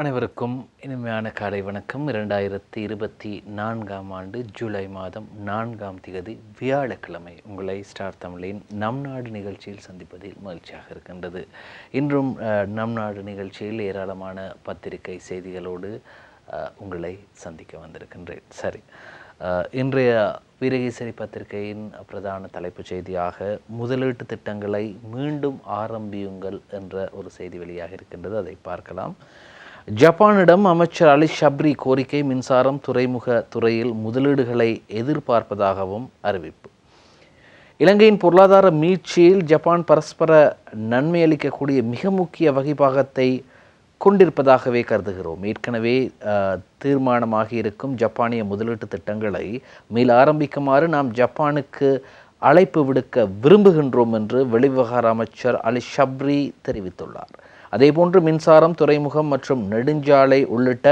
அனைவருக்கும் இனிமையான காலை வணக்கம். 2024ஆம் ஆண்டு ஜூலை மாதம் 4ஆம் தேதி வியாழக்கிழமை உங்களை ஸ்டார் தமிழின் நம் நாடு நிகழ்ச்சியில் சந்திப்பதில் மகிழ்ச்சியாக இருக்கின்றது. இன்றும் நம் நாடு நிகழ்ச்சியில் ஏராளமான பத்திரிகை செய்திகளோடு உங்களை சந்திக்க வந்திருக்கின்றேன். சரி, இன்றைய வீரகேசரி பத்திரிகையின் பிரதான தலைப்புச் செய்தியாக முதலீட்டு திட்டங்களை மீண்டும் ஆரம்பியுங்கள் என்ற ஒரு செய்தி வெளியாக இருக்கின்றது. அதை பார்க்கலாம். ஜப்பானிடம் அமைச்சர் அலி ஷப்ரி கோரிக்கை, மின்சாரம் துறைமுக துறையில் முதலீடுகளை எதிர்பார்ப்பதாகவும் அறிவிப்பு. இலங்கையின் பொருளாதார மீட்சியில் ஜப்பான் பரஸ்பர நன்மை அளிக்கக்கூடிய மிக முக்கிய வகைப்பாகத்தை கொண்டிருப்பதாகவே கருதுகிறோம். ஏற்கனவே தீர்மானமாகி இருக்கும் ஜப்பானிய முதலீட்டு திட்டங்களை மீள ஆரம்பிக்குமாறு நாம் ஜப்பானுக்கு அழைப்பு விடுக்க விரும்புகின்றோம் என்று வெளிவிவகார அமைச்சர் அலி ஷப்ரி தெரிவித்துள்ளார். அதேபோன்று மின்சாரம், துறைமுகம் மற்றும் நெடுஞ்சாலை உள்ளிட்ட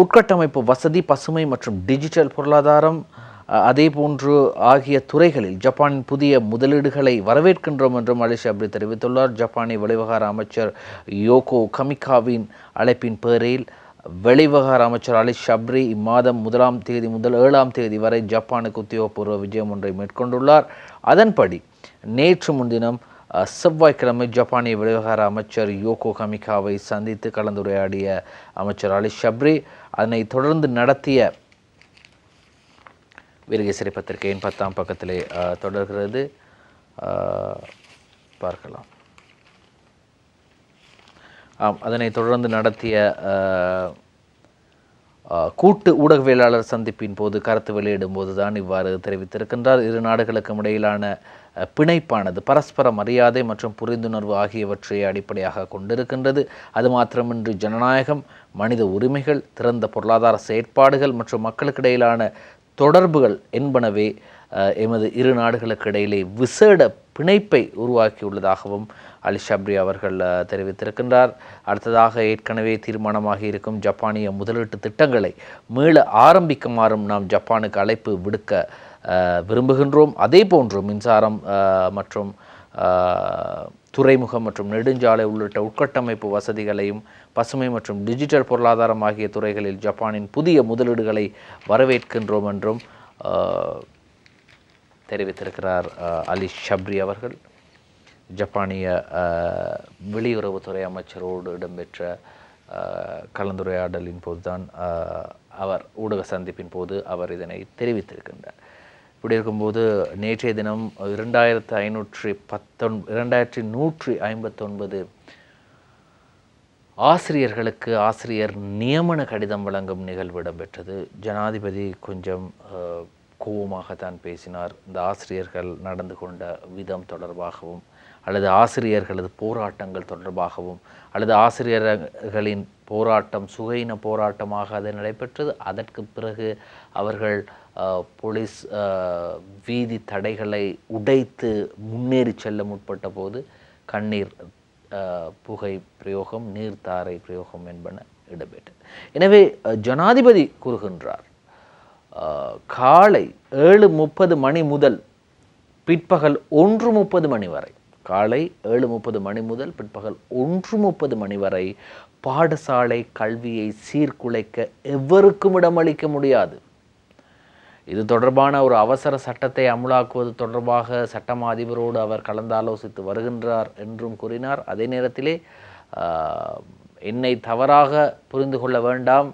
உட்கட்டமைப்பு வசதி, பசுமை மற்றும் டிஜிட்டல் பொருளாதாரம் அதேபோன்று ஆகிய துறைகளில் ஜப்பானின் புதிய முதலீடுகளை வரவேற்கின்றோம் என்றும் அலி ஷப்ரி தெரிவித்துள்ளார். ஜப்பானிய வெளிவிவகார அமைச்சர் யோகோ கமிகாவின் அழைப்பின் பேரில் வெளிவிவகார அமைச்சர் அலி ஷப்ரி இம்மாதம் 1ஆம் தேதி முதல் 7ஆம் தேதி வரை ஜப்பானுக்கு உத்தியோகபூர்வ விஜயம் ஒன்றை மேற்கொண்டுள்ளார். அதன்படி நேற்று முன்தினம் செவ்வாய்க்கிழமை ஜப்பானிய வெளிவிவகார அமைச்சர் யோகோ கமிகாவை சந்தித்து கலந்துரையாடிய அமைச்சர் அலி ஷப்ரி அதனைத் தொடர்ந்து நடத்திய வீரகேசரி பத்திரிகையின் 10ஆம் பக்கத்திலே தொடர்கிறது. பார்க்கலாம். அதனைத் தொடர்ந்து நடத்திய கூட்டு ஊடகவியலாளர் சந்திப்பின் போது கருத்து வெளியிடும் போதுதான் இவ்வாறு தெரிவித்திருக்கின்றார். இரு நாடுகளுக்கும் இடையிலான பிணைப்பானது பரஸ்பர மரியாதை மற்றும் புரிந்துணர்வு ஆகியவற்றை அடிப்படையாக கொண்டிருக்கின்றது. அது மாத்திரமின்றி ஜனநாயகம், மனித உரிமைகள், திறந்த பொருளாதார செயற்பாடுகள் மற்றும் மக்களுக்கிடையிலான தொடர்புகள் என்பனவே எமது இரு நாடுகளுக்கு இடையிலே விசேட பிணைப்பை உருவாக்கியுள்ளதாகவும் அலி ஷப்ரி அவர்கள் தெரிவித்திருக்கின்றார். அடுத்ததாக, ஏற்கனவே தீர்மானமாகி இருக்கும் ஜப்பானிய முதலீட்டு திட்டங்களை மீள ஆரம்பிக்குமாறும் நாம் ஜப்பானுக்கு அழைப்பு விடுக்க விரும்புகின்றோம். அதே போன்று மின்சாரம் மற்றும் துறைமுகம் மற்றும் நெடுஞ்சாலை உள்ளிட்ட உட்கட்டமைப்பு வசதிகளையும் பசுமை மற்றும் டிஜிட்டல் பொருளாதாரம் ஆகிய துறைகளில் ஜப்பானின் புதிய முதலீடுகளை வரவேற்கின்றோம் என்றும் தெரிவித்திருக்கிறார் அலி ஷப்ரி அவர்கள். ஜப்பானிய வெளியுறவுத்துறை அமைச்சரோடு இடம்பெற்ற கலந்துரையாடலின் போதுதான் அவர் ஊடக சந்திப்பின் போது அவர் இதனை தெரிவித்திருக்கின்றார். இப்படி இருக்கும்போது நேற்றைய தினம் 2159 ஆசிரியர்களுக்கு ஆசிரியர் நியமன கடிதம் வழங்கும் நிகழ்வு இடம்பெற்றது. ஜனாதிபதி கொஞ்சம் கோபமாகத்தான் பேசினார். இந்த ஆசிரியர்கள் நடந்து கொண்ட விதம் தொடர்பாகவும் அல்லது ஆசிரியர்களது போராட்டங்கள் தொடர்பாகவும் அல்லது ஆசிரியர்களின் போராட்டம் சுகையின போராட்டமாக அது நடைபெற்றது. அதற்கு பிறகு அவர்கள் போலீஸ் வீதி தடைகளை உடைத்து முன்னேறி செல்ல முற்பட்ட போது கண்ணீர் புகை பிரயோகம், நீர்த்தாரை பிரயோகம் என்பன இடம்பெற்றது. எனவே ஜனாதிபதி கூறுகின்றார், காலை 7:30 மணி முதல் பிற்பகல் 1:30 மணி வரை, காலை 7:30 மணி முதல் பிற்பகல் 1:30 மணி வரை பாடசாலை கல்வியை சீர்குலைக்க எவருக்கும் இடமளிக்க முடியாது. இது தொடர்பான ஒரு அவசர சட்டத்தை அமுலாக்குவது தொடர்பாக சட்டமா அதிபரோடு அவர் கலந்தாலோசித்து வருகின்றார் என்றும் கூறினார். அதே நேரத்திலே என்னை தவறாக புரிந்து கொள்ள வேண்டாம்,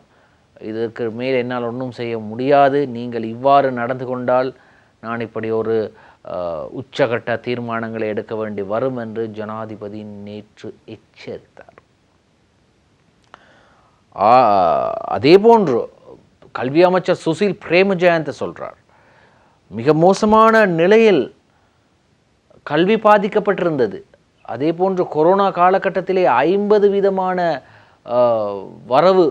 இதற்கு மேல் என்னால் ஒன்றும் செய்ய முடியாது, நீங்கள் இவ்வாறு நடந்து கொண்டால் நான் இப்படி ஒரு உச்சகட்ட தீர்மானங்களை எடுக்க வேண்டி வரும் என்று ஜனாதிபதி நேற்று எச்சரித்தார். அதேபோன்று கல்வி அமைச்சர் சுசில் பிரேமஜயந்த சொல்றார், மிக மோசமான நிலையில் கல்வி பாதிக்கப்பட்டிருந்தது. அதே போன்று கொரோனா காலகட்டத்திலே 50% வரவு,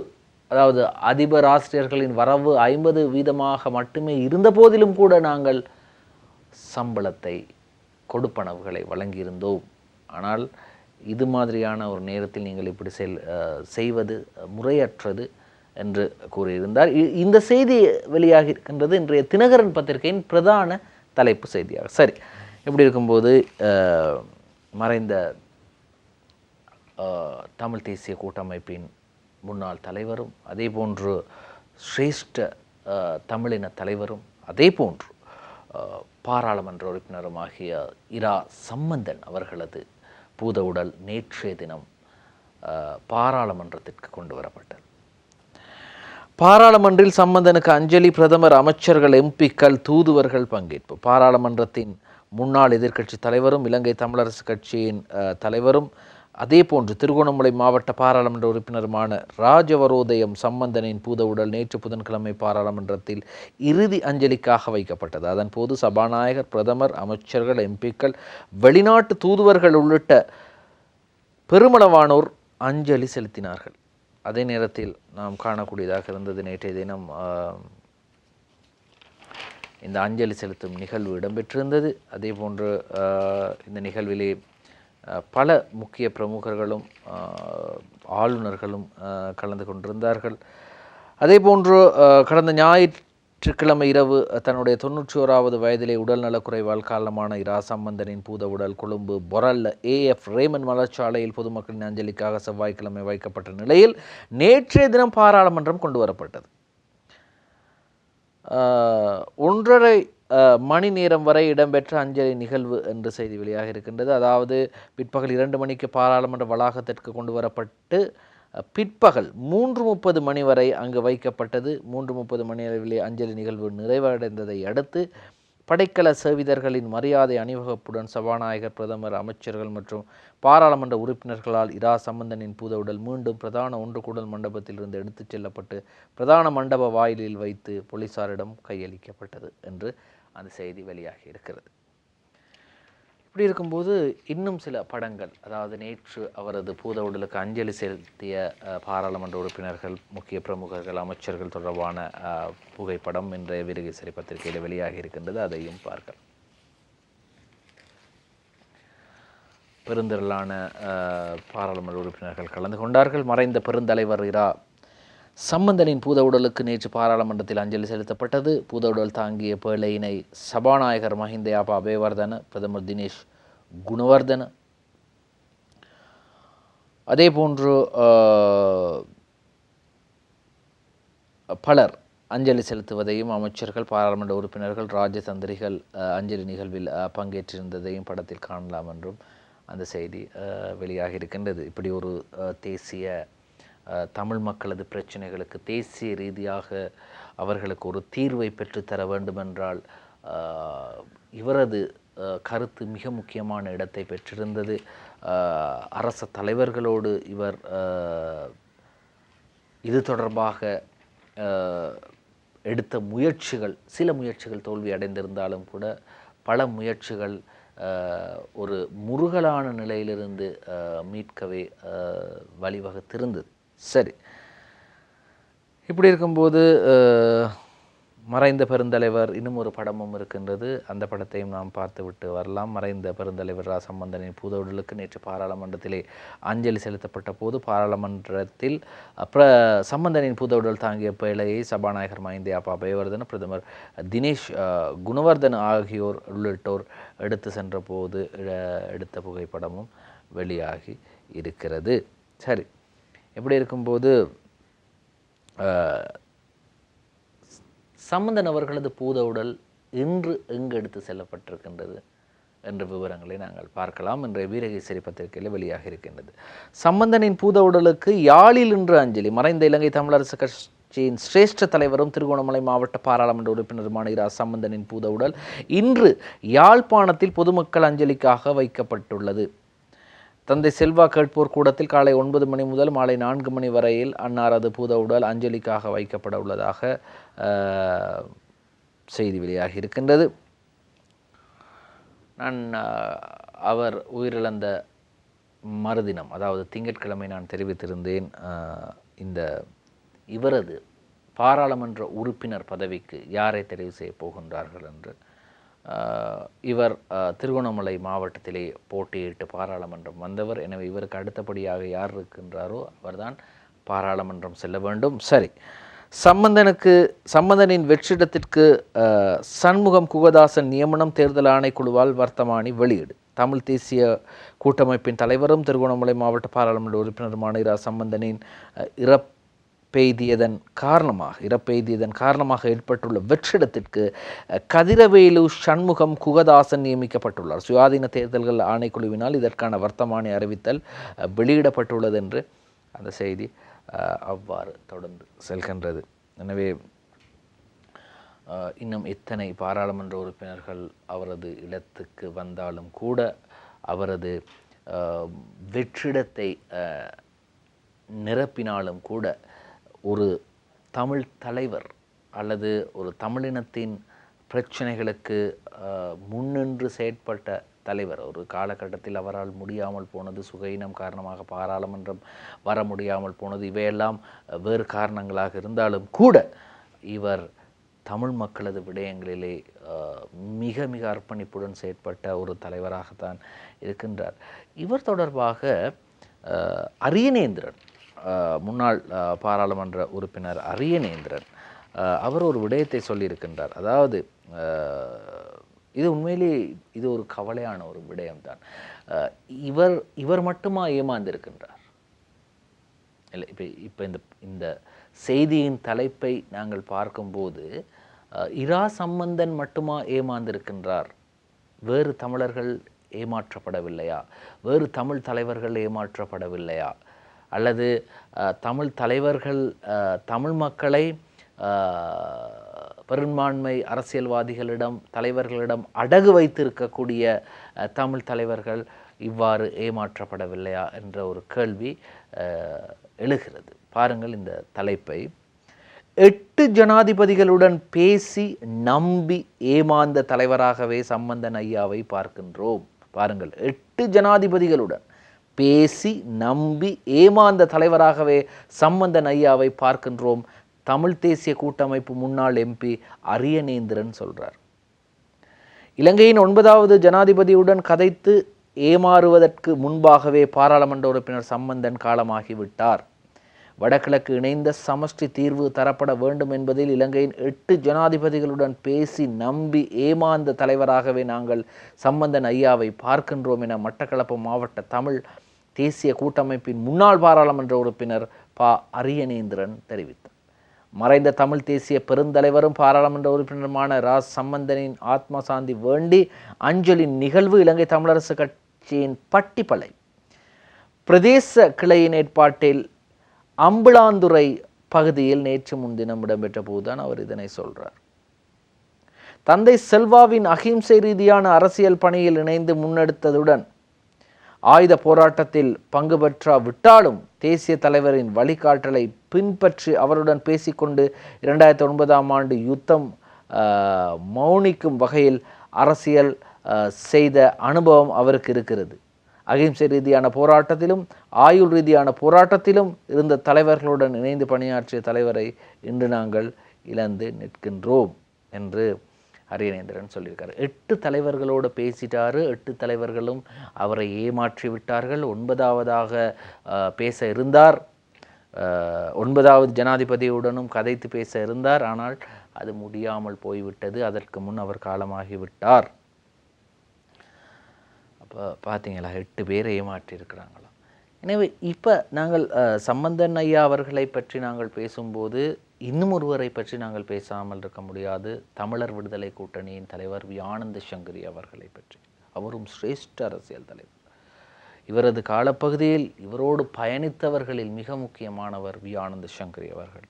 அதாவது அதிபர் ஆசிரியர்களின் வரவு 50% மட்டுமே இருந்த போதிலும் கூட நாங்கள் சம்பளத்தை கொடுப்பனவுகளை வழங்கியிருந்தோம். ஆனால் இது மாதிரியான ஒரு நேரத்தில் நீங்கள் இப்படி செய்வது முறையற்றது என்று கூறியிருந்தார். இந்த செய்தி வெளியாகி இருக்கின்றது இன்றைய தினகரன் பத்திரிகையின் பிரதான தலைப்பு செய்தியாக. சரி, இப்படி இருக்கும்போது மறைந்த தமிழ் தேசிய கூட்டமைப்பின் முன்னாள் தலைவரும், அதே போன்று சிரேஷ்ட தமிழின தலைவரும், அதே போன்று பாராளுமன்ற உறுப்பினருமாகிய இரா சம்பந்தன் அவர்களது பூத உடல் நேற்றைய தினம் பாராளுமன்றத்திற்கு கொண்டு வரப்பட்டது. பாராளுமன்றில் சம்பந்தனுக்கு அஞ்சலி, பிரதமர், அமைச்சர்கள், எம்பிக்கள், தூதுவர்கள் பங்கேற்பு. பாராளுமன்றத்தின் முன்னாள் எதிர்க்கட்சி தலைவரும் இலங்கை தமிழரசு கட்சியின் தலைவரும் அதே போன்று திருகோணமலை மாவட்ட பாராளுமன்ற உறுப்பினருமான ராஜவரோதயம் சம்பந்தனின் பூத உடல் நேற்று புதன்கிழமை பாராளுமன்றத்தில் இறுதி அஞ்சலிக்காக வைக்கப்பட்டது. அதன் போது சபாநாயகர், பிரதமர், அமைச்சர்கள், எம்பிக்கள், வெளிநாட்டு தூதுவர்கள் உள்ளிட்ட பெருமளவானோர் அஞ்சலி செலுத்தினார்கள். அதே நேரத்தில் நாம் காணக்கூடியதாக இருந்தது, நேற்றைய தினம் இந்த அஞ்சலி செலுத்தும் நிகழ்வு இடம்பெற்றிருந்தது. அதே போன்று இந்த நிகழ்விலே பல முக்கிய பிரமுகர்களும் ஆளுநர்களும் கலந்து கொண்டிருந்தார்கள். அதே போன்று கடந்த ஞாயிற்றுக்கிழமை இரவு தன்னுடைய 91வது வயதிலே உடல்நலக்குறைவால் காரணமான இரா சம்பந்தனின் பூத உடல் கொழும்பு பொரல்ல ஏஎஃப் ரேமன் மலர்ச்சாலையில் பொதுமக்களின் அஞ்சலிக்காக செவ்வாய்க்கிழமை வைக்கப்பட்ட நிலையில் நேற்றைய தினம் பாராளுமன்றம் கொண்டு வரப்பட்டது. 1.5 மணி நேரம் வரை இடம்பெற்ற அஞ்சலி நிகழ்வு என்று செய்தி வெளியாக இருக்கின்றது. அதாவது பிற்பகல் 2 மணிக்கு பாராளுமன்ற வளாகத்திற்கு கொண்டு வரப்பட்டு பிற்பகல் 3:30 மணி வரை அங்கு வைக்கப்பட்டது. 3:30 மணி அளவிலே அஞ்சலி நிகழ்வு நிறைவடைந்ததை அடுத்து படைக்கல சேவிதர்களின் மரியாதை அணிவகுப்புடன் சபாநாயகர், பிரதமர், அமைச்சர்கள் மற்றும் பாராளுமன்ற உறுப்பினர்களால் இரா சம்பந்தனின் பூத உடல் மீண்டும் பிரதான ஒன்று கூடல் மண்டபத்திலிருந்து எடுத்துச் செல்லப்பட்டு பிரதான மண்டப வாயிலில் வைத்து போலீசாரிடம் கையளிக்கப்பட்டது என்று அந்த செய்தி வெளியாகி இருக்கிறது. இப்படி இருக்கும்போது இன்னும் சில படங்கள், அதாவது நேற்று அவரது பூத உடலுக்கு அஞ்சலி செலுத்திய பாராளுமன்ற உறுப்பினர்கள், முக்கிய பிரமுகர்கள், அமைச்சர்கள் தொடர்பான புகைப்படம் இன்றைய வீரகேசரி பத்திரிகையில் வெளியாகி இருக்கின்றது. அதையும் பார்க்கலாம். பெருந்திரளான பாராளுமன்ற உறுப்பினர்கள் கலந்து கொண்டார்கள். மறைந்த பெருந்தலைவர் இரா சம்பந்தனின் பூத உடலுக்கு நேற்று பாராளுமன்றத்தில் அஞ்சலி செலுத்தப்பட்டது. பூத உடல் தாங்கிய பேழையினை சபாநாயகர் மஹிந்த யாப்பா அபேவர்தன, பிரதமர் தினேஷ் குணவர்தன, அதே போன்று பலர் அஞ்சலி செலுத்துவதையும், அமைச்சர்கள், பாராளுமன்ற உறுப்பினர்கள், ராஜதந்திரிகள் அஞ்சலி நிகழ்வில் பங்கேற்றிருந்ததையும் படத்தில் காணலாம் என்றும் அந்த செய்தி வெளியாகி இருக்கின்றது. இப்படி ஒரு தேசிய தமிழ் மக்களது பிரச்சனைகளுக்கு தேசிய ரீதியாக அவர்களுக்கு ஒரு தீர்வை பெற்றுத்தர வேண்டுமென்றால் இவரது கருத்து மிக முக்கியமான இடத்தை பெற்றிருந்தது. அரச தலைவர்களோடு இவர் இது தொடர்பாக எடுத்த முயற்சிகள், சில முயற்சிகள் தோல்வி அடைந்திருந்தாலும் கூட பல முயற்சிகள் ஒரு முருகலான நிலையிலிருந்து மீட்கவே வழிவகுத்திருந்தது. சரி, இப்படி இருக்கும்போது மறைந்த பெருந்தலைவர் இன்னும் ஒரு படமும் இருக்கின்றது. அந்த படத்தையும் நாம் பார்த்துவிட்டு வரலாம். மறைந்த பெருந்தலைவர் இரா சம்பந்தனின் பூத உடலுக்கு நேற்று பாராளுமன்றத்திலே அஞ்சலி செலுத்தப்பட்ட போது பாராளுமன்றத்தில் சம்பந்தனின் பூத உடல் தாங்கிய பேழையை சபாநாயகர் மஹிந்த யாப்பா அபேவர்தன, பிரதமர் தினேஷ் குணவர்தன ஆகியோர் உள்ளிட்டோர் எடுத்து சென்ற போது எடுத்த புகைப்படமும் வெளியாகி இருக்கிறது. சரி, எப்படி இருக்கும்போது சம்பந்தன் அவர்களது பூத உடல் இன்று எங்கு எடுத்து செல்லப்பட்டிருக்கின்றது என்ற விவரங்களை நாங்கள் பார்க்கலாம். இன்றைய வீரகேசரி பத்திரிகையில் வெளியாக இருக்கின்றது. சம்பந்தனின் பூத உடலுக்கு யாழில் இன்று அஞ்சலி. மறைந்த இலங்கை தமிழரசு கட்சியின் சிரேஷ்ட தலைவரும் திருகோணமலை மாவட்ட பாராளுமன்ற உறுப்பினருமான இரா சம்பந்தனின் பூத உடல் இன்று யாழ்ப்பாணத்தில் பொதுமக்கள் அஞ்சலிக்காக வைக்கப்பட்டுள்ளது. தந்தை செல்வா கேட்போர் கூடத்தில் காலை 9 மணி முதல் மாலை 4 மணி வரையில் அன்னாரது பூத உடல் அஞ்சலிக்காக வைக்கப்பட உள்ளதாக செய்தி வெளியாகி இருக்கின்றது. நான் அவர் உயிரிழந்த மறுதினம், அதாவது திங்கட்கிழமை நான் தெரிவித்திருந்தேன் இந்த இவரது பாராளுமன்ற உறுப்பினர் பதவிக்கு யாரை தெரிவு செய்ய போகின்றார்கள் என்று. இவர் திருகோணமலை மாவட்டத்திலே போட்டியிட்டு பாராளுமன்றம் வந்தவர். எனவே இவருக்கு அடுத்தபடியாக யார் இருக்கின்றாரோ அவர்தான் பாராளுமன்றம் செல்ல வேண்டும். சரி, சம்பந்தனின் வெற்றிடத்திற்கு சண்முகம் குகதாசன் நியமனம் தேர்தல் ஆணைக்குழுவால் வர்த்தமானி வெளியீடு. தமிழ் தேசிய கூட்டமைப்பின் தலைவரும் திருகோணமலை மாவட்ட பாராளுமன்ற உறுப்பினருமான இரா சம்பந்தனின் இறப்பெய்தியதன் காரணமாக ஏற்பட்டுள்ள வெற்றிடத்திற்கு கதிரவேலு சண்முகம் குகதாசன் நியமிக்கப்பட்டுள்ளார். சுயாதீன தேர்தல்கள் ஆணைக்குழுவினால் இதற்கான வர்த்தமானி அறிவித்தல் வெளியிடப்பட்டுள்ளது என்று அந்த செய்தி அவ்வாறு தொடர்ந்து செல்கின்றது. எனவே இன்னும் எத்தனை பாராளுமன்ற உறுப்பினர்கள் அவரது இடத்துக்கு வந்தாலும் கூட அவரது வெற்றிடத்தை நிரப்பினாலும் கூட ஒரு தமிழ் தலைவர் அல்லது ஒரு தமிழினத்தின் பிரச்சனைகளுக்கு முன்னின்று செயற்பட்ட தலைவர், ஒரு காலகட்டத்தில் அவரால் முடியாமல் போனது, சுகையினம் காரணமாக பாராளுமன்றம் வர முடியாமல் போனது, இவையெல்லாம் வேறு காரணங்களாக இருந்தாலும் கூட இவர் தமிழ் மக்களது விடயங்களிலே மிக மிக அர்ப்பணிப்புடன் செயற்பட்ட ஒரு தலைவராகத்தான் இருக்கின்றார். இவர் தொடர்பாக அரியநேந்திரன், முன்னாள் பாராளுமன்ற உறுப்பினர் அரியநேந்திரன் அவர் ஒரு விடயத்தை சொல்லியிருக்கின்றார். அதாவது இது உண்மையிலே இது ஒரு கவலையான ஒரு விடயம்தான். இவர் மட்டுமா ஏமாந்திருக்கின்றார்? இல்லை, இப்போ இந்த செய்தியின் தலைப்பை நாங்கள் பார்க்கும்போது இரா சம்பந்தன் மட்டுமா ஏமாந்திருக்கின்றார்? வேறு தமிழர்கள் ஏமாற்றப்படவில்லையா? வேறு தமிழ் தலைவர்கள் ஏமாற்றப்படவில்லையா? அல்லது தமிழ் தலைவர்கள் தமிழ் மக்களை பெரும்பான்மை அரசியல்வாதிகளிடம் தலைவர்களிடம் அடகு வைத்திருக்கக்கூடிய தமிழ் தலைவர்கள் இவ்வாறு ஏமாற்றப்படவில்லையா என்ற ஒரு கேள்வி எழுகிறது. பாருங்கள் இந்த தலைப்பை. 8 ஜனாதிபதிகளுடன் பேசி நம்பி ஏமாந்த தலைவராகவே சம்பந்தன் ஐயாவை பார்க்கின்றோம். பாருங்கள், 8 ஜனாதிபதிகளுடன் பேசி நம்பி ஏமாந்த தலைவராகவே சம்பந்தன் ஐயாவை பார்க்கின்றோம். தமிழ் தேசிய கூட்டமைப்பு முன்னாள் எம்பி அரியநேந்திரன் சொல்றார். இலங்கையின் 9வது ஜனாதிபதியுடன் கதைத்து ஏமாறுவதற்கு முன்பாகவே பாராளுமன்ற உறுப்பினர் சம்பந்தன் காலமாகிவிட்டார். வடகிழக்கு இணைந்த சமஷ்டி தீர்வு தரப்பட வேண்டும் என்பதில் இலங்கையின் 8 ஜனாதிபதிகளுடன் பேசி நம்பி ஏமாந்த தலைவராகவே நாங்கள் சம்பந்தன் ஐயாவை பார்க்கின்றோம் என மட்டக்களப்பு மாவட்ட தமிழ் தேசிய கூட்டமைப்பின் முன்னாள் பாராளுமன்ற உறுப்பினர் அரியநேந்திரன் தெரிவித்தார். மறைந்த தமிழ் தேசிய பெருந்தலைவரும் பாராளுமன்ற உறுப்பினருமான ராஸ் சம்பந்தனின் ஆத்ம சாந்தி வேண்டி அஞ்சலின் நிகழ்வு இலங்கை தமிழரசு கட்சியின் பட்டிப்பளை பிரதேச கிளையின் ஏற்பாட்டில் அம்புலாந்துறை பகுதியில் நேற்று முன்தினம் இடம்பெற்ற போதுதான் அவர் இதனை சொல்றார். தந்தை செல்வாவின் அகிம்சை ரீதியான அரசியல் பணியில் இணைந்து முன்னெடுத்ததுடன் ஆயுத போராட்டத்தில் பங்கு பெற்றாவிட்டாலும் தேசிய தலைவரின் வழிகாட்டலை பின்பற்றி அவருடன் பேசிக்கொண்டு 2009ஆம் ஆண்டு யுத்தம் மௌனிக்கும் வகையில் அரசியல் செய்த அனுபவம் அவருக்கு இருக்கிறது. அகிம்சை ரீதியான போராட்டத்திலும் ஆயுள் ரீதியான போராட்டத்திலும் இருந்த தலைவர்களுடன் இணைந்து பணியாற்றிய தலைவரை இன்று நாங்கள் இழந்து நிற்கின்றோம் என்று அரியநேந்திரன் சொல்லியிருக்காரு. 8 தலைவர்களோடு பேசிட்டாரு. 8 தலைவர்களும் அவரை ஏமாற்றி விட்டார்கள். 9வதாக பேச இருந்தார். 9வது ஜனாதிபதியுடனும் கதைத்து பேச இருந்தார். ஆனால் அது முடியாமல் போய்விட்டது. அதற்கு முன் அவர் காலமாகிவிட்டார். அப்போ பார்த்தீங்களா, 8 பேரை ஏமாற்றியிருக்கிறாங்களாம். எனவே இப்போ நாங்கள் சம்பந்தன் ஐயா அவர்களை பற்றி நாங்கள் பேசும்போது இன்னும் ஒருவரை பற்றி நாங்கள் பேசாமல் இருக்க முடியாது. தமிழர் விடுதலை கூட்டணியின் தலைவர் வி ஆனந்த சங்கரி அவர்களை பற்றி. அவரும் சிரேஷ்ட அரசியல் தலைவர். இவரது காலப்பகுதியில் இவரோடு பயணித்தவர்களில் மிக முக்கியமானவர் வி ஆனந்த சங்கரி அவர்கள்.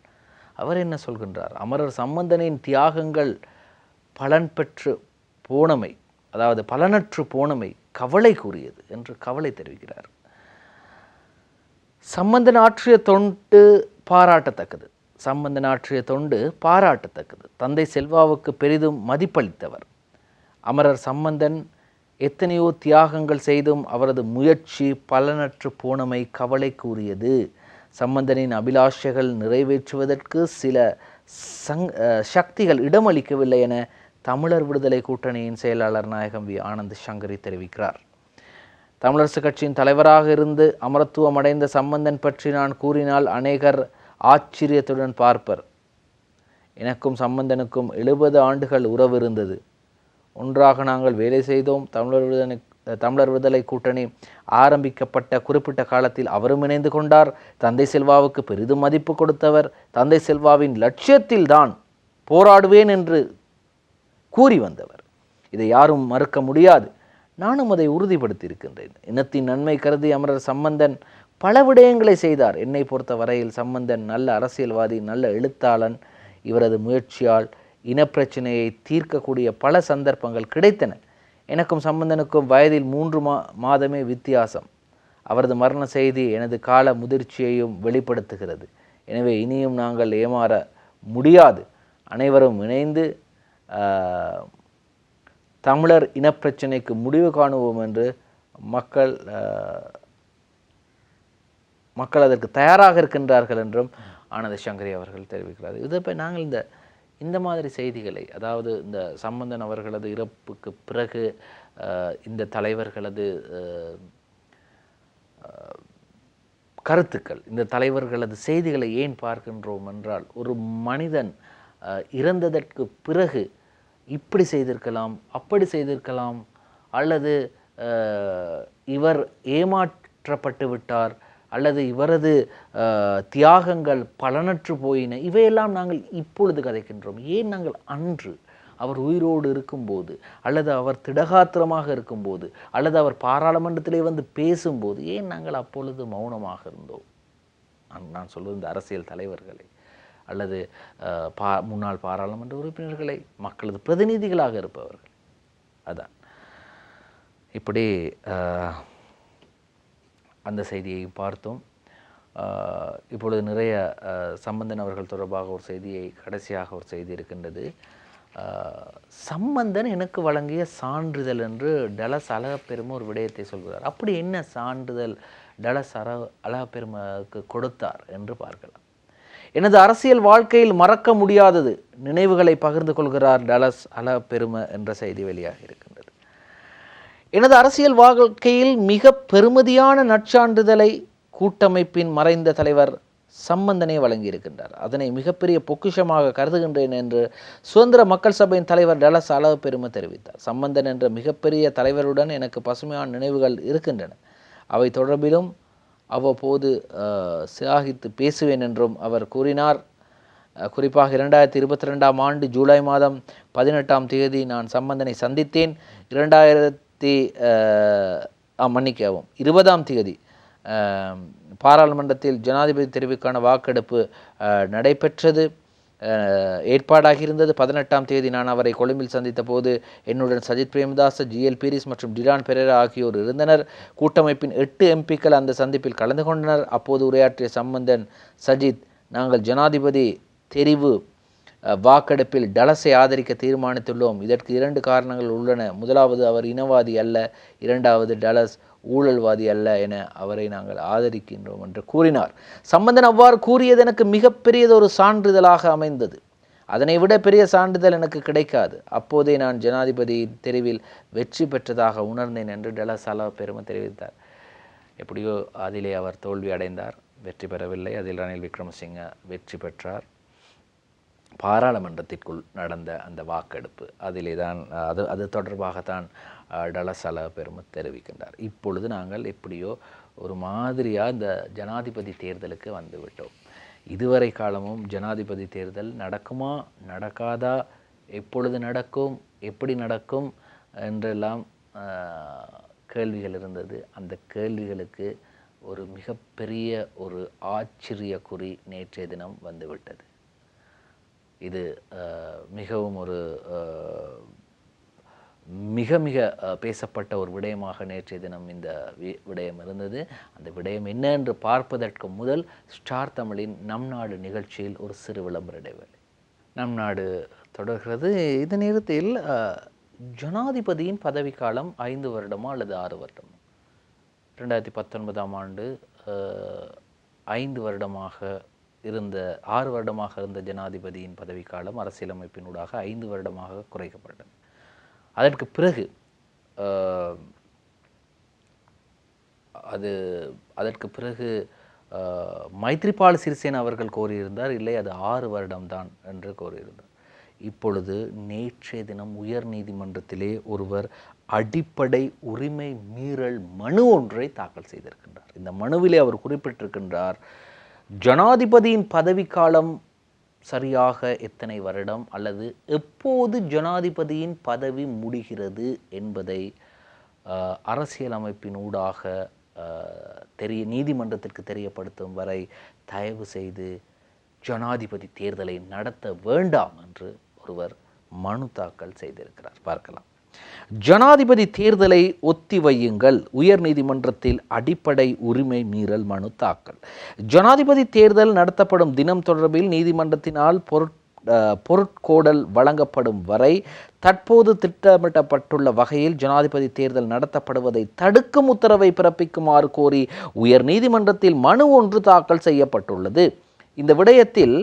அவர் என்ன சொல்கின்றார்? அமரர் சம்பந்தனின் தியாகங்கள் பலன் பெற்று போனமை, அதாவது பலனற்று போனமை கவலைக்குரியது என்று கவலை தெரிவிக்கிறார். சம்பந்தன் ஆற்றிய தொண்டு பாராட்டத்தக்கது. சம்பந்தன் ஆற்றிய தொண்டு பாராட்டத்தக்கது. தந்தை செல்வாவுக்கு பெரிதும் மதிப்பளித்தவர். அமரர் சம்பந்தன் எத்தனையோ தியாகங்கள் செய்தும் அவரது முயற்சி பலனற்று போனமை கவலைக்குரியது. சம்பந்தனின் அபிலாஷைகள் நிறைவேற்றுவதற்கு சில சக்திகள் இடமளிக்கவில்லை என தமிழர் விடுதலை கூட்டணியின் செயலாளர் நாயகம் வி ஆனந்த சங்கரி தெரிவிக்கிறார். தமிழரசு கட்சியின் தலைவராக இருந்து அமரத்துவம் அடைந்த சம்பந்தன் பற்றி நான் கூறினால் அநேகர் ஆச்சரியத்துடன் பார்ப்பர். எனக்கும் சம்பந்தனுக்கும் 70 ஆண்டுகள் உறவு இருந்தது. ஒன்றாக நாங்கள் வேலை செய்தோம். தமிழர் விடுதலை கூட்டணி ஆரம்பிக்கப்பட்ட குறிப்பிட்ட காலத்தில் அவரும் இணைந்து கொண்டார். தந்தை செல்வாவுக்கு பெரிதும் மதிப்பு கொடுத்தவர். தந்தை செல்வாவின் லட்சியத்தில் தான் போராடுவேன் என்று கூறி வந்தவர். இதை யாரும் மறுக்க முடியாது. நானும் அதை உறுதிப்படுத்தி இருக்கின்றேன். இனத்தின் நன்மை கருதி அமரர் சம்பந்தன் பல விடயங்களை செய்தார். என்னை பொறுத்த வரையில் சம்பந்தன் நல்ல அரசியல்வாதி, நல்ல எழுத்தாளன். இவரது முயற்சியால் இனப்பிரச்சனையை தீர்க்கக்கூடிய பல சந்தர்ப்பங்கள் கிடைத்தன. எனக்கும் சம்பந்தனுக்கும் வயதில் 3 மாதமே வித்தியாசம். அவரது மரண செய்தி எனது கால முதிர்ச்சியையும் வெளிப்படுத்துகிறது. எனவே இனியும் நாங்கள் ஏமாற முடியாது. அனைவரும் இணைந்து தமிழர் இனப்பிரச்சனைக்கு முடிவு காணுவோம் என்று மக்கள் அதற்கு தயாராக இருக்கின்றார்கள் என்றும் ஆனந்த சங்கரி அவர்கள் தெரிவிக்கிறார். இதை நாங்கள் இந்த மாதிரி செய்திகளை, அதாவது இந்த சம்பந்தன் அவர்களது இறப்புக்கு பிறகு இந்த தலைவர்களது கருத்துக்கள், இந்த தலைவர்களது செய்திகளை ஏன் பார்க்கின்றோம் என்றால், ஒரு மனிதன் இறந்ததற்கு பிறகு இப்படி செய்திருக்கலாம், அப்படி செய்திருக்கலாம், அல்லது இவர் ஏமாற்றப்பட்டு விட்டார், அல்லது இவரது தியாகங்கள் பலனற்று போயின, இவையெல்லாம் நாங்கள் இப்பொழுது கதைக்கின்றோம். ஏன் நாங்கள் அன்று அவர் உயிரோடு இருக்கும்போது, அல்லது அவர் திடகாத்திரமாக இருக்கும்போது, அல்லது அவர் பாராளுமன்றத்திலே வந்து பேசும்போது ஏன் நாங்கள் அப்பொழுது மௌனமாக இருந்தோம்? நான் சொல்வது இந்த அரசியல் தலைவர்களை, அல்லது முன்னாள் பாராளுமன்ற உறுப்பினர்களை, மக்களது பிரதிநிதிகளாக இருப்பவர்கள். அதான் இப்படி அந்த செய்தியை பார்த்தோம். இப்பொழுது நிறைய சம்பந்தன் அவர்கள் தொடர்பாக ஒரு செய்தியை, கடைசியாக ஒரு செய்தி இருக்கின்றது. சம்பந்தன் எனக்கு வழங்கிய சான்றிதழ் என்று டலஸ் அழகப்பெருமை ஒரு விடயத்தை சொல்கிறார். அப்படி என்ன சான்றிதழ் டலஸ் அழகப்பெருமைக்கு கொடுத்தார் என்று பார்க்கலாம். எனது அரசியல் வாழ்க்கையில் மறக்க முடியாதது நினைவுகளை பகிர்ந்து கொள்கிறார் டலஸ் அழகப்பெருமை என்ற செய்தி வெளியாக இருக்கின்றது. எனது அரசியல் வாழ்க்கையில் மிக பெருமதியான நற்சான்றிதழை கூட்டமைப்பின் மறைந்த தலைவர் சம்பந்தனே வழங்கியிருக்கின்றார். அதனை மிகப்பெரிய பொக்கிஷமாக கருதுகின்றேன் என்று சுதந்திர மக்கள் சபையின் தலைவர் டலஸ் அழகப்பெருமை தெரிவித்தார். சம்பந்தன் என்ற மிகப்பெரிய தலைவருடன் எனக்கு பசுமையான நினைவுகள் இருக்கின்றன. அவை தொடர்பிலும் அவ்வப்போது சிலாகித்து பேசுவேன் என்றும் அவர் கூறினார். குறிப்பாக 2022ஆம் ஆண்டு ஜூலை மாதம் 18ஆம் தேதி நான் சம்பந்தனை சந்தித்தேன். 20ஆம் தேதி பாராளுமன்றத்தில் ஜனாதிபதி தெரிவுக்கான வாக்கெடுப்பு நடைபெற்றது, ஏற்பாடாகி இருந்தது. 18ஆம் தேதி நான் அவரை கொழும்பில் சந்தித்த போது என்னுடன் சஜித் பிரேமதாச, ஜிஎல் பீரிஸ் மற்றும் டிலான் பெரேரா ஆகியோர் இருந்தனர். கூட்டமைப்பின் 8 எம்பிக்கள் அந்த சந்திப்பில் கலந்து கொண்டனர். அப்போது உரையாற்றிய சம்பந்தன், சஜித், நாங்கள் ஜனாதிபதி தெரிவு வாக்கெடுப்பில் டலஸை ஆதரிக்க தீர்மானித்துள்ளோம். இதற்கு 2 காரணங்கள் உள்ளன. முதலாவது, அவர் இனவாதி அல்ல. 2வது, டலஸ் ஊழல்வாதி அல்ல என அவரை நாங்கள் ஆதரிக்கின்றோம் என்று கூறினார். சம்பந்தன் அவ்வாறு கூறியது எனக்கு மிகப்பெரியதொரு சான்றிதழாக அமைந்தது. அதனை விட பெரிய சான்றிதழ் எனக்கு கிடைக்காது. அப்போதே நான் ஜனாதிபதி தெரிவில் வெற்றி பெற்றதாக உணர்ந்தேன் என்று டலஸ் அழகப்பெருமை தெரிவித்தார். எப்படியோ அதிலே அவர் தோல்வி அடைந்தார், வெற்றி பெறவில்லை. அதில் ரணில் விக்ரமசிங்க வெற்றி பெற்றார். பாராளுமன்றத்திற்குள் நடந்த அந்த வாக்கெடுப்பு, அதிலே தான் அது தொடர்பாகத்தான் டலஸ் அழகப்பெருமை தெரிவிக்கின்றார். இப்பொழுது நாங்கள் எப்படியோ ஒரு மாதிரியாக இந்த ஜனாதிபதி தேர்தலுக்கு வந்துவிட்டோம். இதுவரை காலமும் ஜனாதிபதி தேர்தல் நடக்குமா, நடக்காதா, எப்பொழுது நடக்கும், எப்படி நடக்கும் என்றெல்லாம் கேள்விகள் இருந்தது. அந்த கேள்விகளுக்கு ஒரு மிகப்பெரிய ஒரு ஆச்சரியக்குறி நேற்றைய தினம் வந்துவிட்டது. இது மிகவும் ஒரு மிக மிக பேசப்பட்ட ஒரு விடயமாக நேற்றைய தினம் இந்த விடயம் இருந்தது. அந்த விடயம் என்ன என்று பார்ப்பதற்கு முதல் ஸ்டார் தமிழின் நம் நாடு நிகழ்ச்சியில் ஒரு சிறு விளம்பர இடைவேளை. நம் நாடு தொடர்கிறது. இந்த நேரத்தில் ஜனாதிபதியின் பதவிக்காலம் 5 வருடமா அல்லது 6 வருடமா? 2019ஆம் ஆண்டு 5 வருடமாக இருந்த 6 வருடமாக இருந்த ஜனாதிபதியின் பதவிக்காலம் அரசியலமைப்பினூடாக 5 வருடமாக குறைக்கப்பட்டது. அதற்கு பிறகு மைத்ரிபால சிறிசேன அவர்கள் கோரியிருந்தார், இல்லை அது 6 வருடம்தான் என்று கோரியிருந்தார். இப்பொழுது நேற்றைய தினம் உயர் நீதிமன்றத்திலே ஒருவர் அடிப்படை உரிமை மீறல் மனு ஒன்றை தாக்கல் செய்திருக்கின்றார். இந்த மனுவிலே அவர் குறிப்பிட்டிருக்கின்றார், ஜனாதிபதியின் பதவிக்காலம் சரியாக எத்தனை வருடம் அல்லது எப்போது ஜனாதிபதியின் பதவி முடிகிறது என்பதை அரசியலமைப்பின் ஊடாக நீதிமன்றத்திற்கு தெரியப்படுத்தும் வரை தயவு செய்து ஜனாதிபதி தேர்தலை நடத்த வேண்டாம் என்று ஒருவர் மனு தாக்கல் செய்திருக்கிறார். பார்க்கலாம். ஜனாதிபதி தேர்தலை ஒத்திவையுங்கள், உயர் நீதிமன்றத்தில் அடிப்படை உரிமை மீறல் மனு தாக்கல். ஜனாதிபதி தேர்தல் நடத்தப்படும் தினம் தொடர்பில் நீதிமன்றத்தினால் பொருட்கோடல் வழங்கப்படும் வரை தற்போது திட்டமிடப்பட்டுள்ள வகையில் ஜனாதிபதி தேர்தல் நடத்தப்படுவதை தடுக்கும் உத்தரவை பிறப்பிக்குமாறு கோரி உயர் நீதிமன்றத்தில் மனு ஒன்று தாக்கல் செய்யப்பட்டுள்ளது. இந்த விடயத்தில்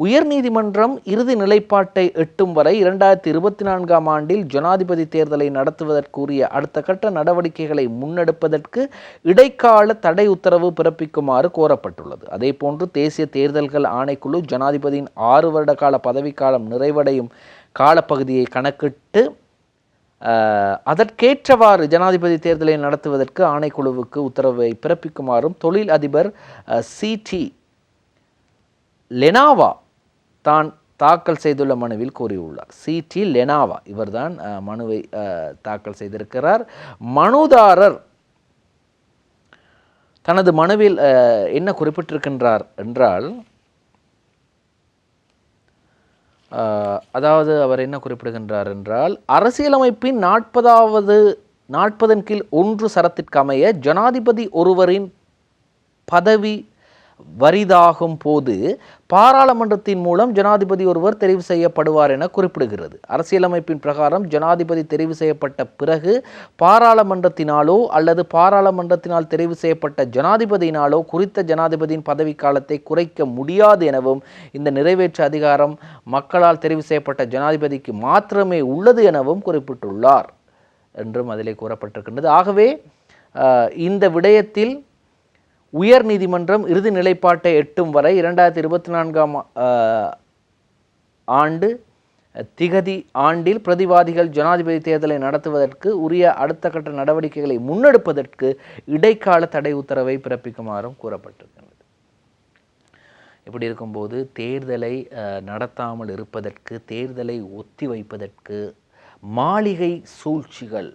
உயர் நீதிமன்றம் இறுதி நிலைப்பாட்டை எட்டும் வரை 2024 ஆண்டில் ஜனாதிபதி தேர்தலை நடத்துவதற்குரிய அடுத்த கட்ட நடவடிக்கைகளை முன்னெடுப்பதற்கு இடைக்கால தடை உத்தரவு பிறப்பிக்குமாறு கோரப்பட்டுள்ளது. அதேபோன்று தேசிய தேர்தல்கள் ஆணைக்குழு ஜனாதிபதியின் 6 வருட கால பதவிக்காலம் நிறைவடையும் காலப்பகுதியை கணக்கிட்டு அதற்கேற்றவாறு ஜனாதிபதி தேர்தலை நடத்துவதற்கு ஆணைக்குழுவுக்கு உத்தரவை பிறப்பிக்குமாறும் தொழில் அதிபர் CT லெனாவா தான் தாக்கல் செய்துள்ள மனுவில் கூறியுள்ளார். CT லெனாவா இவர்தான் மனுவை தாக்கல் செய்திருக்கிறார். மனுதாரர் தனது மனுவில் என்ன குறிப்பிட்டிருக்கின்றார் என்றால், அதாவது அவர் என்ன குறிப்பிடுகின்றார் என்றால், அரசியலமைப்பின் 40 கீழ் 1 சரத்திற்கு அமைய ஜனாதிபதி ஒருவரின் பதவி வரிதாகும் போது பாராளுமன்றத்தின் மூலம் ஜனாதிபதி ஒருவர் தெரிவு செய்யப்படுவார் என குறிப்பிடுகிறது. அரசியலமைப்பின் பிரகாரம் ஜனாதிபதி தெரிவு செய்யப்பட்ட பிறகு பாராளுமன்றத்தினாலோ அல்லது பாராளுமன்றத்தினால் தெரிவு செய்யப்பட்ட ஜனாதிபதியினாலோ குறித்த ஜனாதிபதியின் பதவிக்காலத்தை குறைக்க முடியாது எனவும் இந்த நிறைவேற்று அதிகாரம் மக்களால் தெரிவு செய்யப்பட்ட ஜனாதிபதிக்கு மாத்திரமே உள்ளது எனவும் குறிப்பிட்டுள்ளார் என்றும் அதிலே கூறப்பட்டிருக்கின்றது. ஆகவே இந்த விடயத்தில் உயர் நீதிமன்றம் இறுதி நிலைப்பாட்டை எட்டும் வரை 2024 ஆண்டு திகதி ஆண்டில் பிரதிவாதிகள் ஜனாதிபதி தேர்தலை நடத்துவதற்கு உரிய அடுத்த கட்ட நடவடிக்கைகளை முன்னெடுப்பதற்கு இடைக்கால தடை உத்தரவை பிறப்பிக்குமாறும் கூறப்பட்டிருக்கிறது. இப்படி இருக்கும்போது தேர்தலை நடத்தாமல் இருப்பதற்கு, தேர்தலை ஒத்திவைப்பதற்கு மாளிகை சூழ்ச்சிகள்,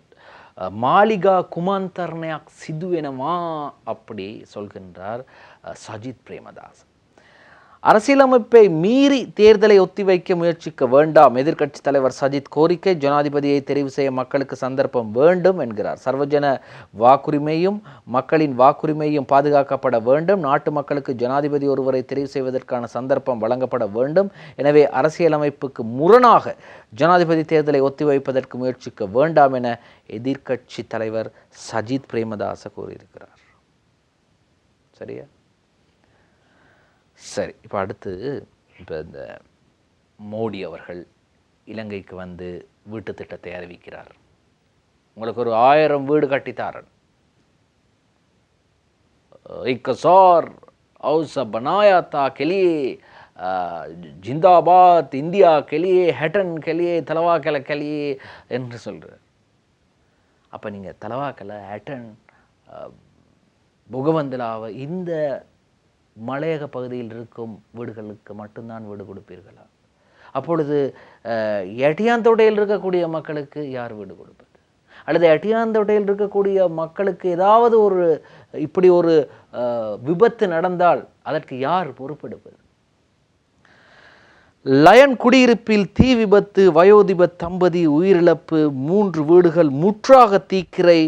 மாளிகா குமாந்தர்ணයක් සිදු වෙනවා அப்படி சொல்கின்றார் சஜித் பிரேமதாஸ். அரசியலமைப்பை மீறி தேர்தலை ஒத்திவைக்க முயற்சிக்க வேண்டாம். எதிர்க்கட்சி தலைவர் சஜித் கோரிக்கை, ஜனாதிபதியை தெரிவு செய்ய மக்களுக்கு சந்தர்ப்பம் வேண்டும் என்கிறார். சர்வஜன வாக்குரிமையும் மக்களின் வாக்குரிமையும் பாதுகாக்கப்பட வேண்டும். நாட்டு மக்களுக்கு ஜனாதிபதி ஒருவரை தெரிவு செய்வதற்கான சந்தர்ப்பம் வழங்கப்பட வேண்டும். எனவே அரசியலமைப்புக்கு முரணாக ஜனாதிபதி தேர்தலை ஒத்திவைப்பதற்கு முயற்சிக்க வேண்டாம் என எதிர்க்கட்சி தலைவர் சஜித் பிரேமதாச கூறியிருக்கிறார். சரியா? சரி, இப்போ அடுத்து இந்த மோடி அவர்கள் இலங்கைக்கு வந்து வீட்டு திட்டத்தை அறிவிக்கிறார். உங்களுக்கு ஒரு 1000 வீடு கட்டித்தாரன். இக்கசார் ஹவுஸ பனாயாத்தா கெலியே ஜிந்தாபாத் இந்தியா கெலியே ஹெட்டன் கெலியே தலவாக்கல கெலியே என்று சொல்கிறார். அப்போ நீங்கள் தலவாக்கல, ஹெட்டன், புகவந்தலாவை இந்த மலையக பகுதியில் இருக்கும் வீடுகளுக்கு மட்டும்தான் வீடு கொடுப்பீர்களா? அப்பொழுது எட்டியாந்தோட்டையில் இருக்கக்கூடிய மக்களுக்கு யார் வீடு கொடுப்பது? அல்லது எட்டியாந்தோட்டையில் இருக்கக்கூடிய மக்களுக்கு ஏதாவது ஒரு இப்படி ஒரு விபத்து நடந்தால் அதற்கு யார் பொறுப்பெடுப்பது? லயன் குடியிருப்பில் தீ விபத்து, வயோதிப தம்பதி உயிரிழப்பு, 3 வீடுகள் முற்றாக தீக்கிரை.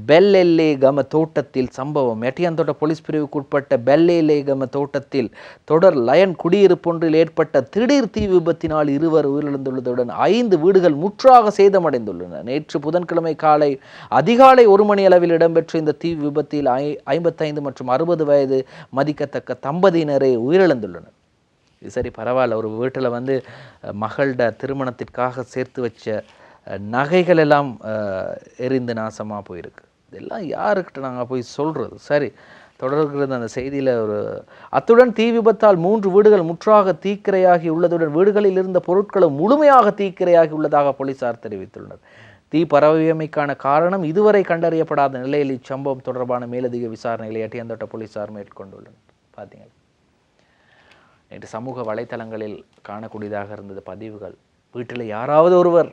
பெல்லெல்லேகம தோட்டத்தில் சம்பவம். எட்டியாந்தோட்ட போலீஸ் பிரிவுக்கு உட்பட்ட பெல்லெல்லேகம தோட்டத்தில் தொடர் லயன் குடியிருப்பொன்றில் ஏற்பட்ட திடீர் தீ விபத்தினால் 2 உயிரிழந்துள்ளதுடன் 5 வீடுகள் முற்றாக சேதமடைந்துள்ளன. நேற்று புதன்கிழமை காலை அதிகாலை 1 மணி அளவில் இடம்பெற்ற இந்த தீ விபத்தில் 55 மற்றும் 60 வயது மதிக்கத்தக்க தம்பதியினரே உயிரிழந்துள்ளனர். இது சரி, பரவாயில்ல. ஒரு வீட்டில் வந்து மகளோட திருமணத்திற்காக சேர்த்து வச்ச நகைகள் எல்லாம் எரிந்து நாசமாக போயிருக்கு. இதெல்லாம் யாருக்கிட்ட நாங்கள் போய் சொல்கிறது? சரி, தொடர்கிறது அந்த செய்தியில் ஒரு அத்துடன் தீ விபத்தால் 3 வீடுகள் முற்றாக தீக்கிரையாகி உள்ளதுடன் வீடுகளில் இருந்த பொருட்களும் முழுமையாக தீக்கிரையாகி உள்ளதாக போலீசார் தெரிவித்துள்ளனர். தீ பரவியமைக்கான காரணம் இதுவரை கண்டறியப்படாத நிலையில் இச்சம்பவம் தொடர்பான மேலதிக விசாரணைகளை அட்டியந்தோட்ட போலீசார் மேற்கொண்டுள்ளனர். பார்த்தீங்களா, நேற்று சமூக வலைத்தளங்களில் காணக்கூடியதாக இருந்தது பதிவுகள். வீட்டில் யாராவது ஒருவர்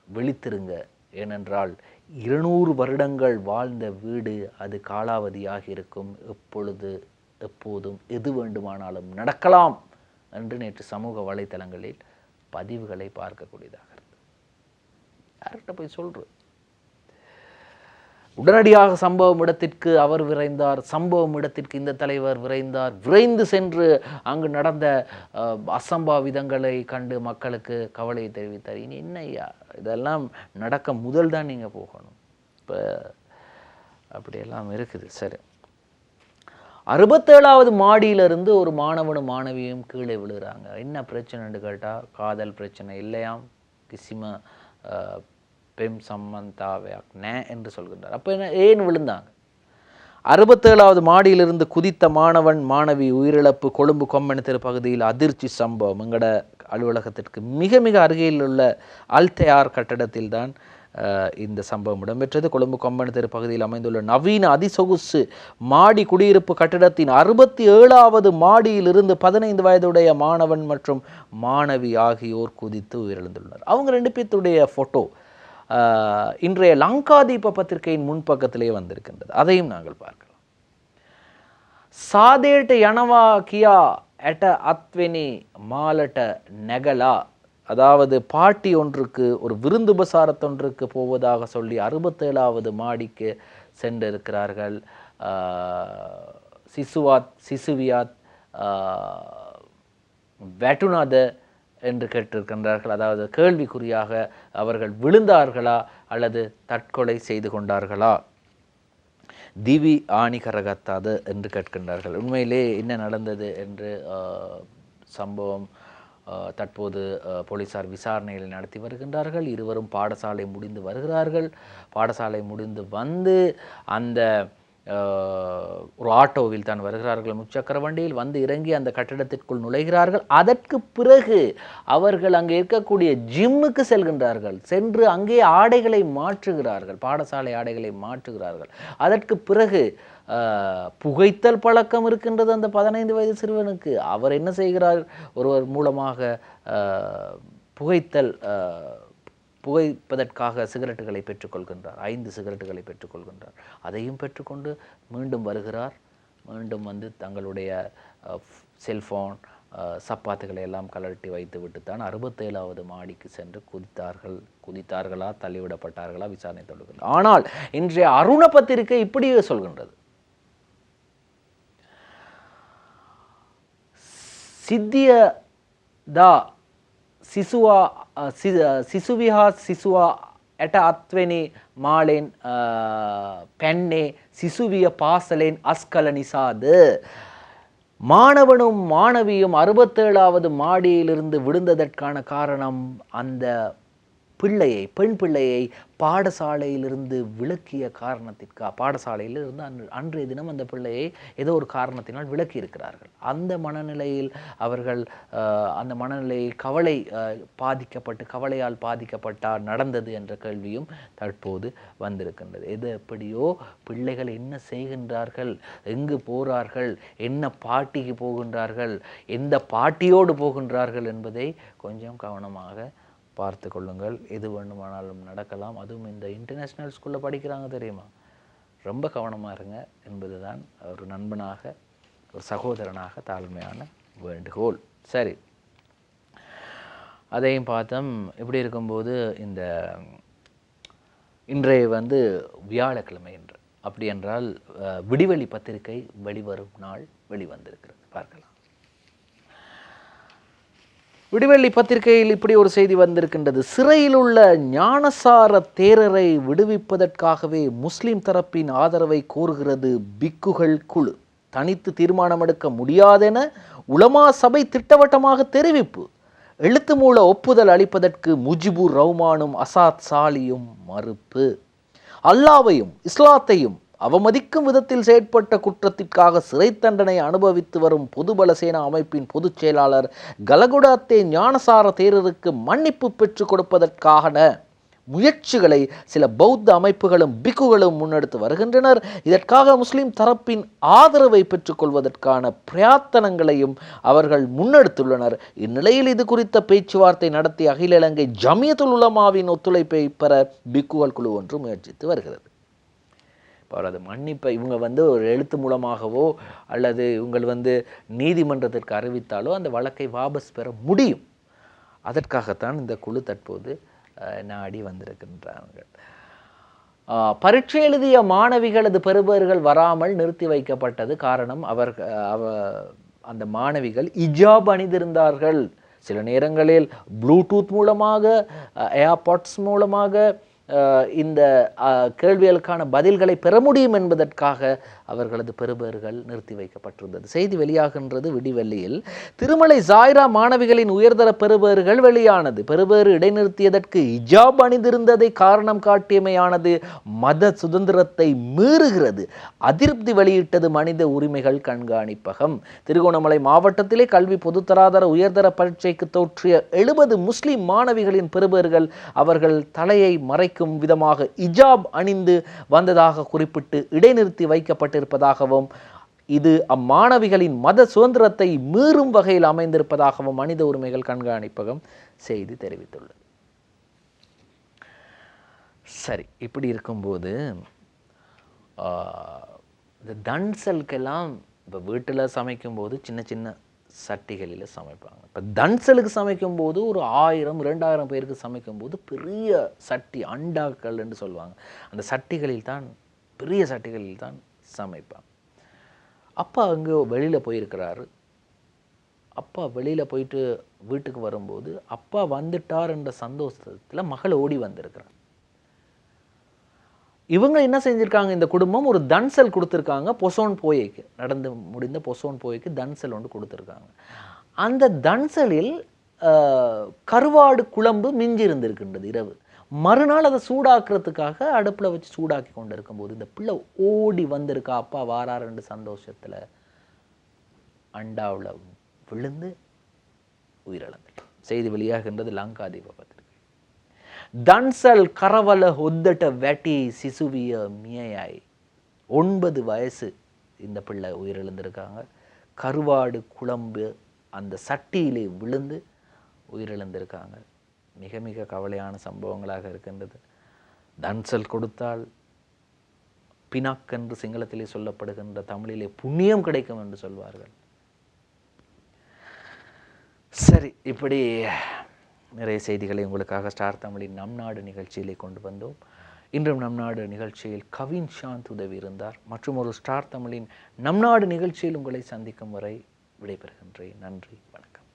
விழித்திருங்க, ஏனென்றால் 200 வருடங்கள் வாழ்ந்த வீடு அது காலாவதியாகி இருக்கும், எப்போதும் எது வேண்டுமானாலும் நடக்கலாம் என்று நேற்று சமூக வலைத்தளங்களில் பதிவுகளை பார்க்கக்கூடியதாக இருந்தது. யார்கிட்ட போய் சொல்றது? உடனடியாக சம்பவம் இடத்திற்கு அவர் விரைந்தார், சம்பவம் இடத்திற்கு இந்த தலைவர் விரைந்தார். விரைந்து சென்று அங்கு நடந்த அசம்பாவிதங்களை கண்டு மக்களுக்கு கவலையை தெரிவித்தார். இனி என்ன ஐயா, இதெல்லாம் நடக்க முதல் தான் நீங்கள் போகணும். இப்போ அப்படியெல்லாம் இருக்குது. சரி, 67வது மாடியிலிருந்து ஒரு மாணவனும் மாணவியும் கீழே விழுகிறாங்க. என்ன பிரச்சனைன்னு கேட்டால், காதல் பிரச்சனை இல்லையாம், கிசிம பெம் சம்பந்தாவையாக் நே என்று சொல்கின்றார். அப்போ என்ன, ஏன் விழுந்தாங்க? 67வது மாடியிலிருந்து குதித்த மாணவன் மாணவி உயிரிழப்பு. கொழும்பு கொம்மன் தெரு பகுதியில் அதிர்ச்சி சம்பவம். எங்கட அலுவலகத்திற்கு மிக மிக அருகில் உள்ள அல்தயார் கட்டடத்தில் தான் இந்த சம்பவம் இடம்பெற்றது. கொழும்பு கொம்மன் தெரு பகுதியில் அமைந்துள்ள நவீன அதிசொகுசு மாடி குடியிருப்பு கட்டிடத்தின் 67வது மாடியிலிருந்து 15 வயதுடைய மாணவன் மற்றும் மாணவி ஆகியோர் குதித்து உயிரிழந்துள்ளனர். அவங்க 2 பேருடைய ஃபோட்டோ இன்றைய லங்காதீப பத்திரிகையின் முன்பக்கத்திலே வந்திருக்கின்றது. அதையும் நாங்கள் பார்க்கலாம். சாதேட்ட யனவா கியா எட்ட அத்வெனி மாலட்ட நெகலா, அதாவது பாட்டி ஒன்றுக்கு, ஒரு விருந்து உபசாரத்தொன்றுக்கு போவதாக சொல்லி 67வது மாடிக்கு சென்றிருக்கிறார்கள். சிசுவியாத் வெட்டுனாத என்று கேட்டிருக்கின்றார்கள். அதாவது கேள்விக்குறியாக அவர்கள் விழுந்தார்களா அல்லது தற்கொலை செய்து கொண்டார்களா? திவி ஆணி கரகத்தாது என்று கேட்கின்றார்கள். உண்மையிலே என்ன நடந்தது என்று சம்பவம் தற்போது போலீசார் விசாரணைகளை நடத்தி வருகின்றார்கள். இருவரும் பாடசாலை முடிந்து வருகிறார்கள். பாடசாலை முடிந்து வந்து அந்த ஒரு ஆட்டோவில் தான் வருகிறார்கள், முச்சக்கர வண்டியில் வந்து இறங்கி அந்த கட்டிடத்திற்குள் நுழைகிறார்கள். அதற்கு பிறகு அவர்கள் அங்கே இருக்கக்கூடிய ஜிம்முக்கு செல்கின்றார்கள். சென்று அங்கே ஆடைகளை மாற்றுகிறார்கள், பாடசாலை ஆடைகளை மாற்றுகிறார்கள். அதற்கு பிறகு புகைத்தல் பழக்கம் இருக்கின்றது அந்த 15 வயது சிறுவனுக்கு. அவர் என்ன செய்கிறார், ஒருவர் மூலமாக புகைப்பதற்காக சிகரெட்டுகளை பெற்றுக்கொள்கின்றார். 5 சிகரெட்டுகளை பெற்றுக்கொள்கின்றார். அதையும் பெற்றுக்கொண்டு மீண்டும் வருகிறார். மீண்டும் வந்து தங்களுடைய செல்ஃபோன் சப்பாத்துக்களை எல்லாம் கலட்டி வைத்து விட்டு தான் 67வது மாடிக்கு சென்று குதித்தார்களா தள்ளிவிடப்பட்டார்களா விசாரணை தொடர்கிறது. ஆனால் இன்றைய அருண பத்திரிகை இப்படியே சொல்கின்றது. சித்தியதா සිසුවිහා සිසුවා ඇට අත්වෙනි මාලෙන් පැන්නේ සිසුවිය පාසලෙන් අස්කල නිසාද. மாணவனும் மாணவியும் 67வது மாடியிலிருந்து விழுந்ததற்கான காரணம் அந்த பெண் பிள்ளையை பாடசாலையிலிருந்து விலக்கிய காரணத்திற்காக, பாடசாலையிலிருந்து அன்றைய தினம் அந்த பிள்ளையை ஏதோ ஒரு காரணத்தினால் விலக்கி இருக்கிறார்கள். அந்த மனநிலையில் அவர்கள் அந்த மனநிலையில் கவலையால் பாதிக்கப்பட்டால் நடந்தது என்ற கேள்வியும் தற்போது வந்திருக்கின்றது. எது எப்படியோ பிள்ளைகள் என்ன செய்கின்றார்கள், எங்கு போகிறார்கள், என்ன பாட்டிக்கு போகின்றார்கள், எந்த பாட்டியோடு போகின்றார்கள் என்பதை கொஞ்சம் கவனமாக பார்த்து கொள்ளுங்கள். எது வேண்டுமானாலும் நடக்கலாம். அதுவும் இந்த இன்டர்நேஷ்னல் ஸ்கூலில் படிக்கிறாங்க தெரியுமா, ரொம்ப கவனமாக இருங்க என்பது தான் ஒரு நண்பனாக, ஒரு சகோதரனாக தாழ்மையான வேண்டுகோள். சரி, அதையும் பார்த்தோம். இப்படி இருக்கும்போது இந்த இன்றைய வியாழக்கிழமை என்று, அப்படி என்றால் விடிவெளி பத்திரிகை வெளிவரும் நாள் வெளிவந்திருக்கிறது. பார்க்கலாம். விடிவெள்ளி பத்திரிகையில் இப்படி ஒரு செய்தி வந்திருக்கின்றது. சிறையில் உள்ள ஞானசார தேரரை விடுவிப்பதற்காகவே முஸ்லிம் தரப்பின் ஆதரவை கோருகிறது பிக்குகள் குழு. தனித்து தீர்மானம் எடுக்க முடியாதென உலமா சபை திட்டவட்டமாக தெரிவிப்பு. எழுத்து மூல ஒப்புதல் அளிப்பதற்கு முஜிபுர் ரஹ்மானும் அசாத் சாலியும் மறுப்பு. அல்லாவையும் இஸ்லாத்தையும் அவமதிக்கும் விதத்தில் செயற்பட்ட குற்றத்திற்காக சிறை தண்டனை அனுபவித்து வரும் பொதுபல சேனா அமைப்பின் பொதுச் செயலாளர் கலகுடாத்தே ஞானசார தேரருக்கு மன்னிப்பு பெற்றுக் கொடுப்பதற்கான முயற்சிகளை சில பௌத்த அமைப்புகளும் பிக்குகளும் முன்னெடுத்து வருகின்றனர். இதற்காக முஸ்லிம் தரப்பின் ஆதரவை பெற்றுக்கொள்வதற்கான பிரயத்தனங்களையும் அவர்கள் முன்னெடுத்துள்ளனர். இந்நிலையில் இது குறித்த பேச்சுவார்த்தை நடத்தி அகில இலங்கை ஜமியத்துல் உலமாவின் ஒத்துழைப்பை பெற பிக்குகள் குழு ஒன்று முயற்சித்து வருகிறது. அவரது மன்னிப்பை இவங்க ஒரு எழுத்து மூலமாகவோ அல்லது இவங்க நீதிமன்றத்திற்கு அறிவித்தாலோ அந்த வழக்கை வாபஸ் பெற முடியும். அதற்காகத்தான் இந்த குழு தற்போது நாடி வந்திருக்கின்றார்கள். பரீட்சை எழுதிய மாணவிகளது பெறுபேறுகள் வராமல் நிறுத்தி வைக்கப்பட்டது காரணம் அந்த மாணவிகள் ஹிஜாப் அணிந்திருந்தார்கள். சில நேரங்களில் ப்ளூடூத் மூலமாக ஏர்பாட்ஸ் மூலமாக இந்த கேள்விகளுக்கான பதில்களை பெற முடியும் என்பதற்காக அவர்களது பெறுபேறுகள் நிறுத்தி வைக்கப்பட்டிருந்தது. செய்தி வெளியாகின்றது விடிவெள்ளியில். திருமலை ஜாயிரா மாணவிகளின் உயர்தர பெறுபேறுகள் வெளியானது. பெறுபேறு இடைநிறுத்தியதற்கு ஹிஜாப் அணிந்திருந்ததை காரணம் காட்டியமையானது மத சுதந்திரத்தை மீறுகிறது. அதிருப்தி வெளியிட்டது மனித உரிமைகள் கண்காணிப்பகம். திருகோணமலை மாவட்டத்திலே கல்வி பொதுத்தராதர உயர்தர பரீட்சைக்கு தோற்றிய 70 முஸ்லிம் மாணவிகளின் பெறுபேறுகள் அவர்கள் தலையை மறைக்கும் விதமாக ஹிஜாப் அணிந்து வந்ததாக குறிப்பிட்டு இடைநிறுத்தி வைக்கப்பட்டிருப்பதாகவும் இது அம்மாணவிகளின் மத சுதந்திரத்தை மீறும் வகையில் அமைந்திருப்பதாகவும் மனித உரிமைகள் கண்காணிப்பகம் செய்தி தெரிவித்துள்ளது. சரி, இப்படி இருக்கும்போது இந்த தன்சலுக்கெல்லாம் இப்போ வீட்டில் சமைக்கும்போது சின்ன சின்ன சட்டிகளில் சமைப்பாங்க. இப்போ தன்சலுக்கு சமைக்கும்போது ஒரு 1000-2000 பேருக்கு சமைக்கும்போது பெரிய சட்டி அண்டாக்கள் என்று சொல்லுவாங்க. அந்த சட்டிகளில் தான் பெரிய சட்டிகளில் தான் சமைப்பாங்க. அப்பா அங்கே வெளியில் போயிருக்கிறாரு. அப்பா வெளியில் போயிட்டு வீட்டுக்கு வரும்போது அப்பா வந்துட்டார் என்ற சந்தோஷத்தில் மகள் ஓடி வந்திருக்கிறார். இவங்க என்ன செஞ்சுருக்காங்க, இந்த குடும்பம் ஒரு தன்சல் கொடுத்துருக்காங்க. பொசோன் போய்க்கு நடந்து முடிந்த பொசோன் போய்க்கு தன்சல் ஒன்று கொடுத்துருக்காங்க. அந்த தன்சலில் கருவாடு குழம்பு மிஞ்சி இருந்திருக்கின்றது இரவு. மறுநாள் அதை சூடாக்குறதுக்காக அடுப்பில் வச்சு சூடாக்கி கொண்டு இருக்கும்போது இந்த பிள்ளை ஓடி வந்திருக்கா. அப்பா வாரார் என்ற சந்தோஷத்தில் அண்டாவில் விழுந்து உயிரிழந்துட்டு செய்தி வெளியாகின்றது லங்காதீப பத்திரிகை. දන්සල් කරවල හොද්දට වැටි සිසුවිය මියයයි. 9 வயசு இந்த பிள்ளை உயிரிழந்திருக்காங்க. கருவாடு குழம்பு அந்த சட்டியிலே விழுந்து உயிரிழந்திருக்காங்க. மிக மிக கவலையான சம்பவங்களாக இருக்கின்றது. தன்சல் கொடுத்தால் பினாக் என்று சிங்களத்திலே சொல்லப்படுகின்ற தமிழிலே புண்ணியம் கிடைக்கும் என்று சொல்வார்கள். சரி, இப்படி நிறைய செய்திகளை உங்களுக்காக ஸ்டார் தமிழின் நம் நாடு நிகழ்ச்சியிலே கொண்டு வந்தோம். இன்றும் நம் நாடு நிகழ்ச்சியில் கவின் சாந்த் உதவி இருந்தார். மற்றும் ஒரு ஸ்டார் தமிழின் நம் நாடு நிகழ்ச்சியில் உங்களை சந்திக்கும் வரை விடைபெறுகின்றேன். நன்றி, வணக்கம்.